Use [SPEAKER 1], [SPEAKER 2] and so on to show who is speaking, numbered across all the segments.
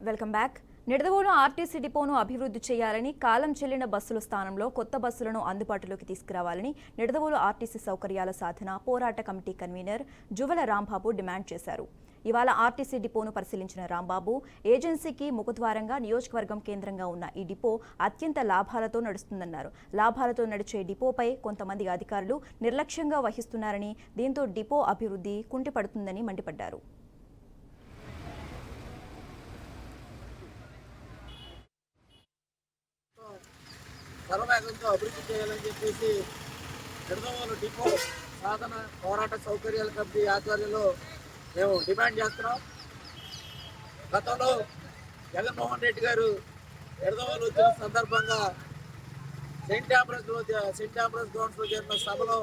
[SPEAKER 1] Welcome back. Nidadavolu RTC డిపోను అభివృద్ధి చేయాలని, కాలం చెల్లిన బస్సుల స్థానంలో కొత్త బస్సులను అందుబాటులోకి తీసుకురావాలని నిడదవోలు ఆర్టీసీ సౌకర్యాల సాధన పోరాట కమిటీ కన్వీనర్ జువల రాంబాబు డిమాండ్ చేశారు. ఇవాళ ఆర్టీసీ డిపోను పరిశీలించిన రాంబాబు, ఏజెన్సీకి ముఖద్వారంగా నియోజకవర్గం కేంద్రంగా ఉన్న ఈ డిపో అత్యంత లాభాలతో నడుస్తుందన్నారు. లాభాలతో నడిచే డిపోపై కొంతమంది అధికారులు నిర్లక్ష్యంగా వహిస్తున్నారని, దీంతో డిపో అభివృద్ధి కుంటిపడుతుందని మండిపడ్డారు.
[SPEAKER 2] సర్వవేగంతో అభివృద్ధి చేయాలని చెప్పేసి నిడదవోలు డిపో సాధన పోరాట సౌకర్యాల కమిటీ ఆధ్వర్యంలో మేము డిమాండ్ చేస్తున్నాం. గతంలో జగన్మోహన్ రెడ్డి గారు నిడదవోలు వచ్చిన సందర్భంగా సెయింట్ ఆంబ్రోస్ గ్రౌండ్స్లో జరిగిన సభలో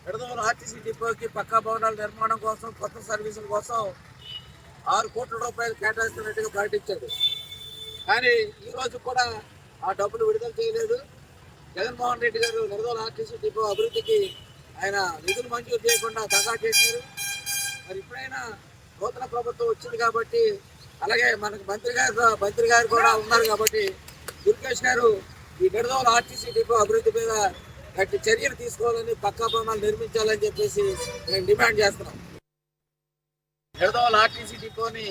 [SPEAKER 2] నిడదవోలు ఆర్టీసీ డిపోకి పక్కా భవనాల నిర్మాణం కోసం, కొత్త సర్వీసుల కోసం 6 కోట్ల రూపాయలు కేటాయిస్తున్నట్టుగా ప్రకటించారు. కానీ ఈరోజు కూడా ఆ డబ్బులు విడుదల చేయలేదు. జగన్మోహన్ రెడ్డి గారు నిడదవోలు ఆర్టీసీ డిపో అభివృద్ధికి ఆయన నిధులు మంజూరు చేయకుండా దగా చేశారు. మరి ఇప్పుడైనా నూతన ప్రభుత్వం వచ్చింది కాబట్టి, అలాగే మనకు మంత్రి గారు కూడా ఉన్నారు కాబట్టి దుర్గేష్ గారు ఈ నిడదవోలు ఆర్టీసీ డిపో అభివృద్ధి మీద గట్టి చర్యలు తీసుకోవాలని, పక్కా భవనాలు నిర్మించాలని చెప్పేసి మేము డిమాండ్ చేస్తున్నాం. నిడదవోలు ఆర్టీసీ డిపోని